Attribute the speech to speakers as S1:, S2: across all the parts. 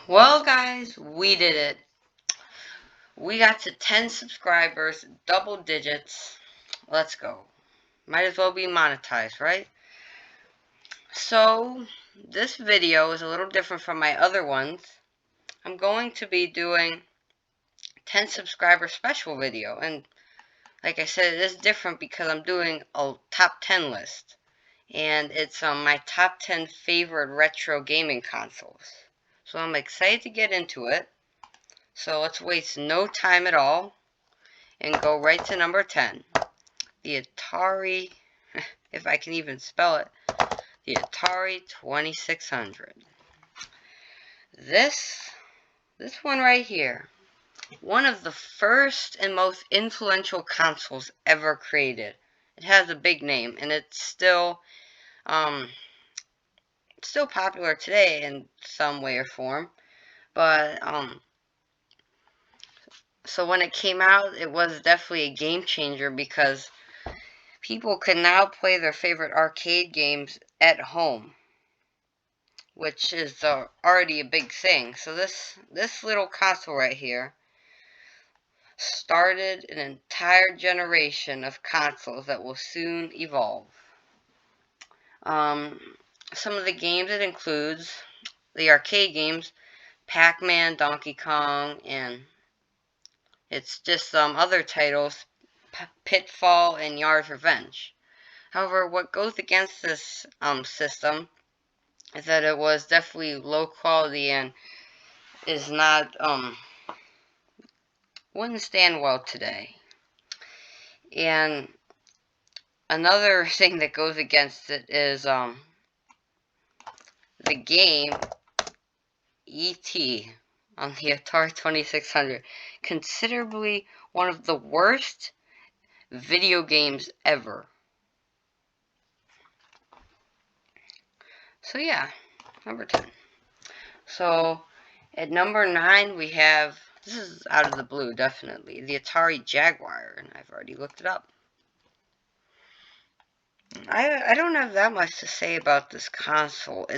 S1: Well, guys, we did it. We got to 10 subscribers, double digits. Let's go. Might as well be monetized, right? So, this video is a little different from my other ones. I'm going to be doing 10 subscriber special video. And like I said, it is different because I'm doing a top 10 list. And it's my top 10 favorite retro gaming consoles. So I'm excited to get into it. So let's waste no time at all and go right to number 10. The Atari, if I can even spell it, the Atari 2600. This one right here, one of the first and most influential consoles ever created. It has a big name, and it's still popular today in some way or form. But so when it came out, it was definitely a game changer because people can now play their favorite arcade games at home, which is already a big thing. So this little console right here started an entire generation of consoles that will soon evolve. Some of the games it includes, the arcade games, Pac-Man, Donkey Kong, and it's just some other titles, Pitfall and Yard's Revenge. However, what goes against this system is that it was definitely low quality and is not wouldn't stand well today. And another thing that goes against it is the game E.T. on the Atari 2600, considerably one of the worst video games ever. So yeah, number 10. So at number 9 we have, this is out of the blue definitely, the Atari Jaguar, and I've already looked it up. I don't have that much to say about this console,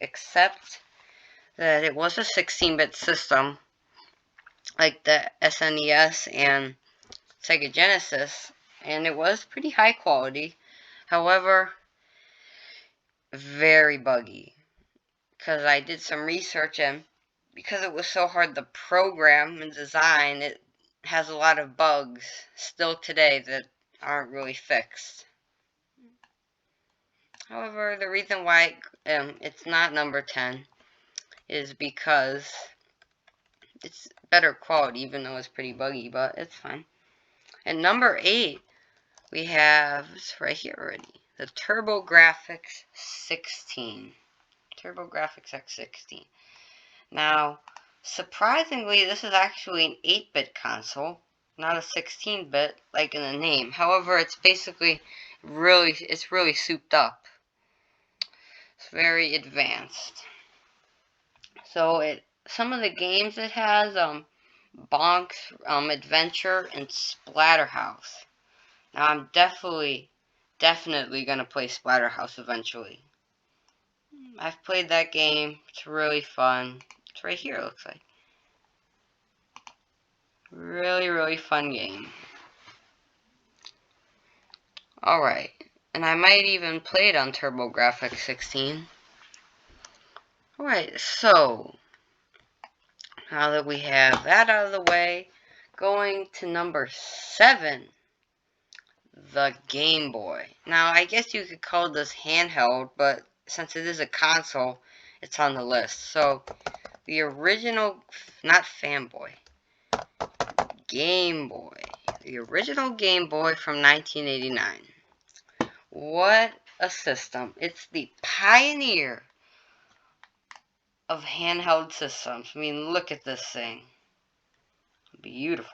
S1: except that it was a 16-bit system like the SNES and Sega Genesis, and it was pretty high quality. However, very buggy, because I did some research, and because it was so hard to program and design, it has a lot of bugs still today that aren't really fixed. However, the reason why it's not number 10 is because it's better quality, even though it's pretty buggy, but it's fine. And number 8, we have, it's right here already, the TurboGrafx 16. TurboGrafx X16. Now, surprisingly, this is actually an 8-bit console, not a 16-bit like in the name. However, it's basically it's really souped up. It's very advanced. So some of the games it has, Bonk's Adventure and Splatterhouse. Now I'm definitely gonna play Splatterhouse eventually. I've played that game. It's really fun. It's right here, it looks like. Really fun game. Alright. And I might even play it on TurboGrafx 16. Alright, so now that we have that out of the way, going to number 7, the Game Boy. Now, I guess you could call this handheld, but since it is a console, it's on the list. So, the original, not Fanboy, Game Boy. The original Game Boy from 1989. What a system. It's the pioneer of handheld systems. I mean, look at this thing. Beautiful.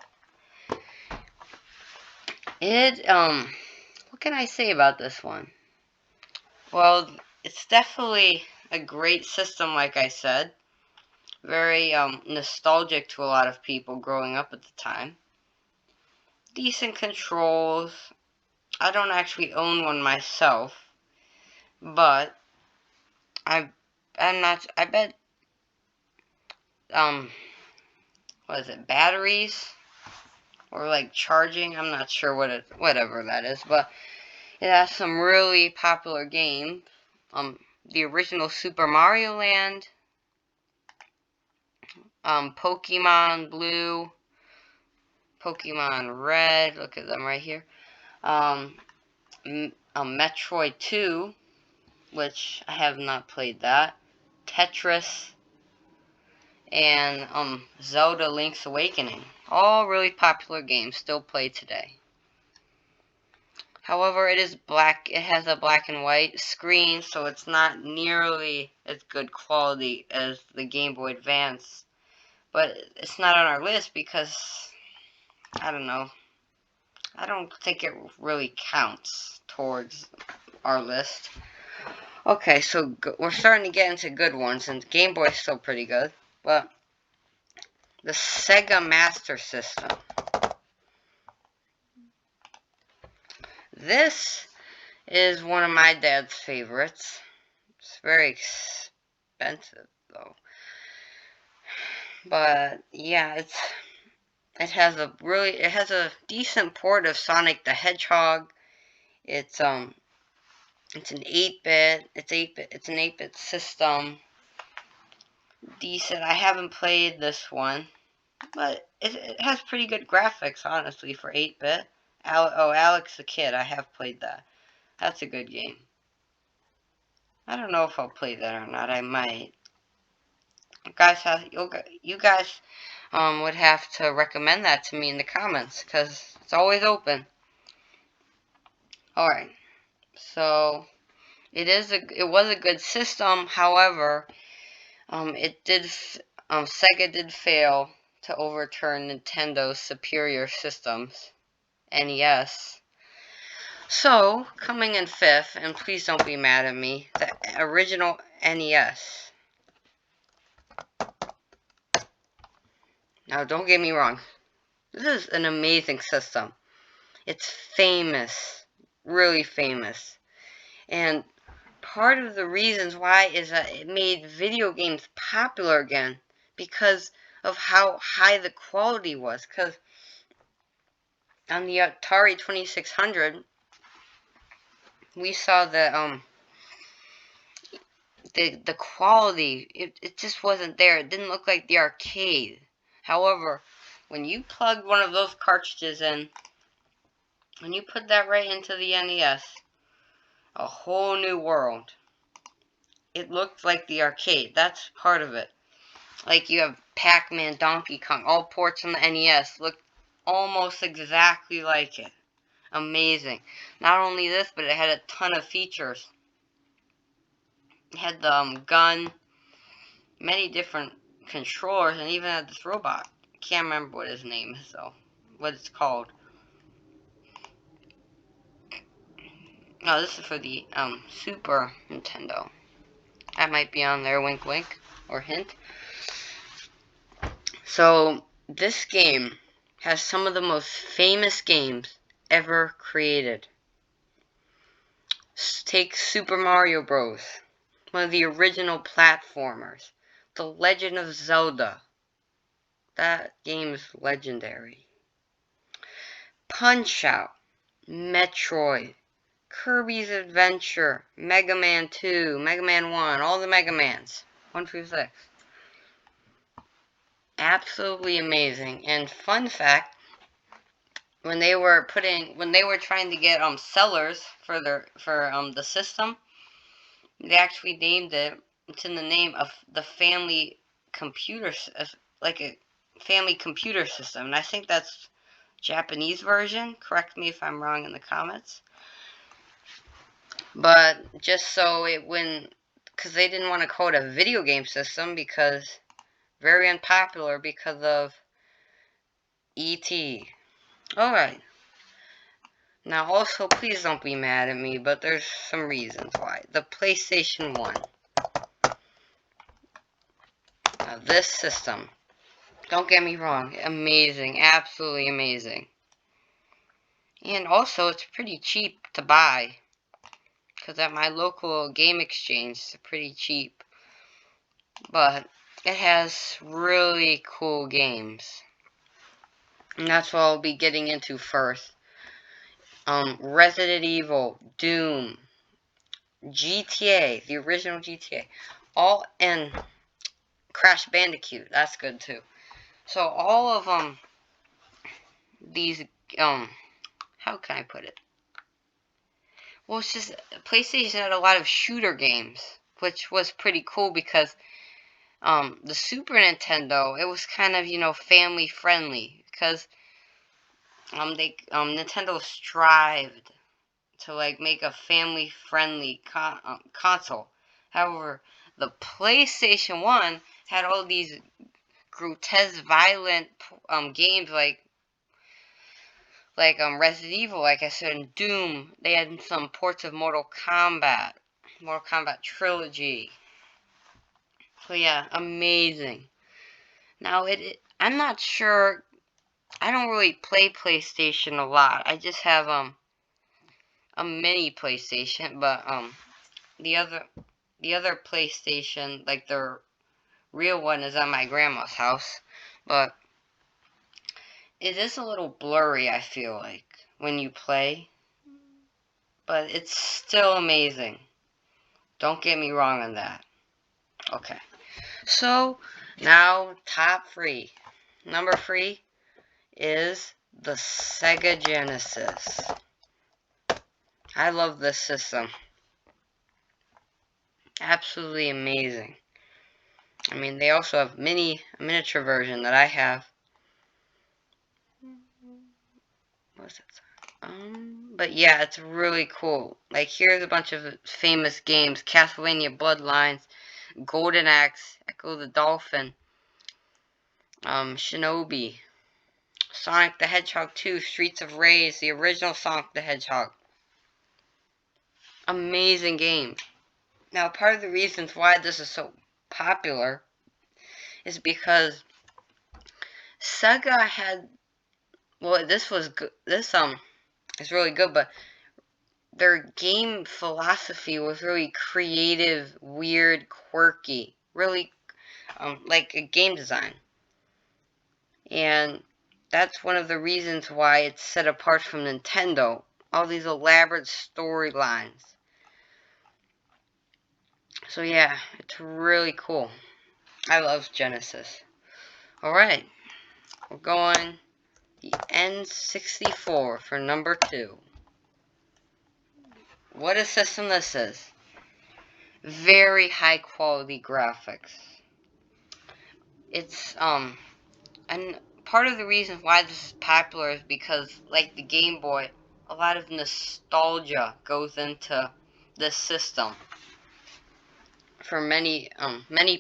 S1: What can I say about this one? Well, it's definitely a great system, like I said. Very nostalgic to a lot of people growing up at the time. Decent controls. I don't actually own one myself, but I bet what is it, batteries? Or like charging? I'm not sure whatever that is, but it has some really popular games. The original Super Mario Land, Pokemon Blue, Pokemon Red, look at them right here. Metroid 2, which I have not played that. Tetris, and Zelda Link's Awakening. All really popular games, still played today. However, it has a black and white screen, so it's not nearly as good quality as the Game Boy Advance. But it's not on our list because, I don't know, I don't think it really counts towards our list. Okay, so we're starting to get into good ones, and Game Boy is still pretty good. But the Sega Master System. This is one of my dad's favorites. It's very expensive though. But yeah, it has a decent port of Sonic the Hedgehog. It's an 8-bit. It's an 8-bit system. Decent. I haven't played this one, but it has pretty good graphics, honestly, for 8-bit. Alex the Kid. I have played that. That's a good game. I don't know if I'll play that or not. I might. You guys would have to recommend that to me in the comments, because it's always open. Alright, so it was a good system. However, Sega did fail to overturn Nintendo's superior systems, NES. So, coming in 5th, and please don't be mad at me, the original NES. Now, don't get me wrong. This is an amazing system. It's famous. Really famous. And part of the reasons why is that it made video games popular again. Because of how high the quality was. Because on the Atari 2600, we saw that the quality, it just wasn't there. It didn't look like the arcade. However, when you plugged one of those cartridges in, when you put that right into the NES, a whole new world. It looked like the arcade. That's part of it. Like you have Pac-Man, Donkey Kong, all ports on the NES look almost exactly like it. Amazing. Not only this, but it had a ton of features. It had the gun, many different controllers, and even had this robot. I can't remember what his name is though. What it's called. No, this is for the Super Nintendo. That might be on there, wink wink, or hint. So, this game has some of the most famous games ever created. Take Super Mario Bros., one of the original platformers. The Legend of Zelda. That game is legendary. Punch-Out! Metroid! Kirby's Adventure! Mega Man 2! Mega Man 1! All the Mega Mans! 1 through 6. Absolutely amazing. And fun fact, when they were trying to get sellers for the system, they actually named it. It's in the name of the family computer, like a family computer system, and I think that's Japanese version. Correct me if I'm wrong in the comments. But just so it wouldn't, because they didn't want to call it a video game system, because very unpopular because of E.T. Alright. Now also, please don't be mad at me, but there's some reasons why. The PlayStation 1. Now this system, don't get me wrong, amazing, absolutely amazing. And also, it's pretty cheap to buy. Because at my local game exchange, it's pretty cheap. But it has really cool games. And that's what I'll be getting into first. Resident Evil, Doom, GTA, the original GTA, all, and Crash Bandicoot, that's good too. So all of these how can I put it? Well, it's just PlayStation had a lot of shooter games, which was pretty cool because the Super Nintendo, it was kind of, family friendly because Nintendo strived to like make a family friendly console. However, the PlayStation 1 had all these grotesque violent games like Resident Evil, like I said, and Doom. They had some ports of Mortal Kombat Trilogy. So yeah, amazing. Now I'm not sure. I don't really play PlayStation a lot. I just have a mini PlayStation, but the other PlayStation, like the real one, is at my grandma's house. But it is a little blurry, I feel like, when you play. But it's still amazing. Don't get me wrong on that. Okay. So, now, top 3. Number 3 is the Sega Genesis. I love this system. Absolutely amazing. I mean, they also have miniature version that I have. What's that? But yeah, it's really cool. Like, here's a bunch of famous games: Castlevania Bloodlines, Golden Axe, Echo the Dolphin, Shinobi, Sonic the Hedgehog 2, Streets of Rage, the original Sonic the Hedgehog. Amazing game. Now, part of the reasons why this is so popular is because Sega had, well, this was good. This is really good, but their game philosophy was really creative, weird, quirky, really like a game design. And that's one of the reasons why it's set apart from Nintendo. All these elaborate storylines. So yeah, it's really cool. I love Genesis. Alright, we're going the N64 for number 2. What a system this is. Very high quality graphics. It's and part of the reason why this is popular is because, like the Game Boy, a lot of nostalgia goes into this system. For many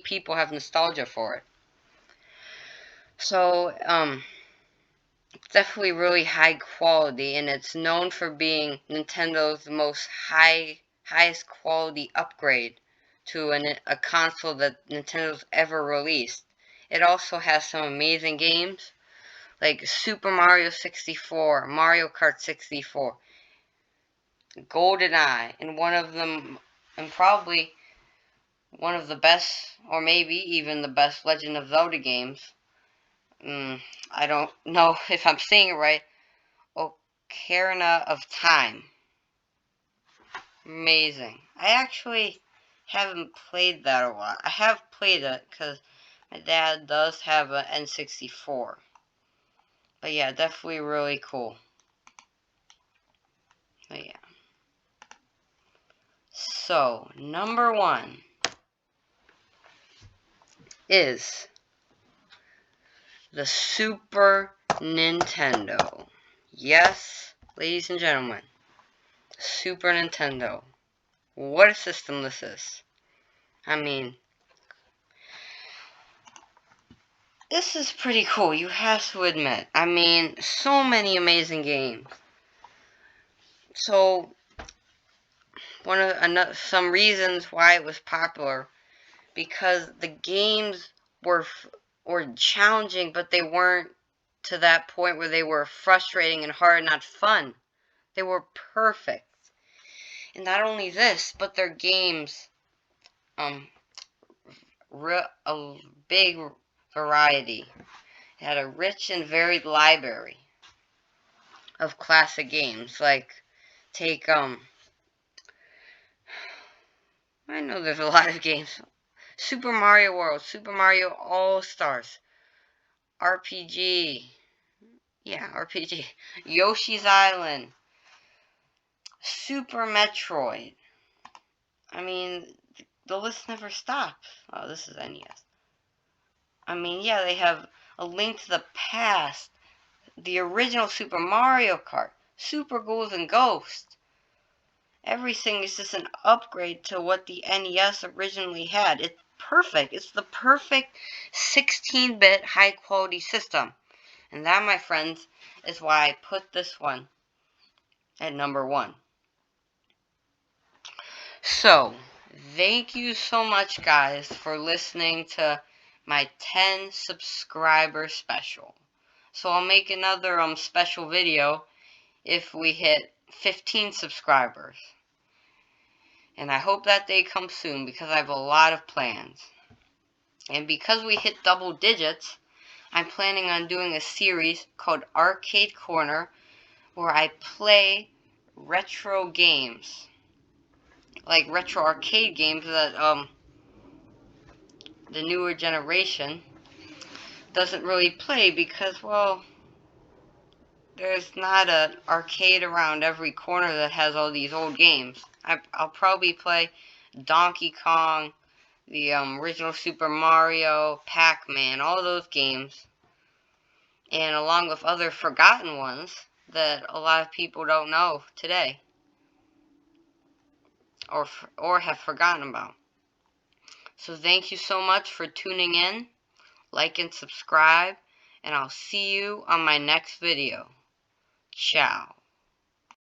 S1: people have nostalgia for it. So it's definitely really high quality, and it's known for being Nintendo's most highest quality upgrade to a console that Nintendo's ever released. It also has some amazing games like Super Mario 64, Mario Kart 64, GoldenEye, and one of them, and probably one of the best, or maybe even the best Legend of Zelda games. I don't know if I'm saying it right. Ocarina of Time. Amazing. I actually haven't played that a lot. I have played it because my dad does have an N64. But yeah, definitely really cool. But yeah. So, number 1 is the Super Nintendo. Yes, ladies and gentlemen, Super Nintendo. What a system this is. I mean, this is pretty cool, you have to admit. I mean, so many amazing games. So, some reasons why it was popular, because the games were challenging, but they weren't to that point where they were frustrating and hard, not fun. They were perfect. And not only this, but their games a big variety. It had a rich and varied library of classic games. Like, take, I know there's a lot of games. Super Mario World, Super Mario All-Stars, RPG, yeah, RPG, Yoshi's Island, Super Metroid. I mean, the list never stops. Oh, this is NES. I mean, yeah, they have A Link to the Past, the original Super Mario Kart, Super Ghouls and Ghosts. Everything is just an upgrade to what the NES originally had. It's perfect. It's the perfect 16-bit high-quality system. And that, my friends, is why I put this one at number 1. So, thank you so much, guys, for listening to my 10 subscriber special. So I'll make another special video if we hit 15 subscribers. And I hope that day comes soon because I have a lot of plans. And because we hit double digits, I'm planning on doing a series called Arcade Corner where I play retro games. Like retro arcade games that the newer generation doesn't really play because, well, there's not an arcade around every corner that has all these old games. I'll probably play Donkey Kong, the original Super Mario, Pac-Man, all those games, and along with other forgotten ones that a lot of people don't know today or have forgotten about. So thank you so much for tuning in. Like and subscribe, and I'll see you on my next video. Ciao.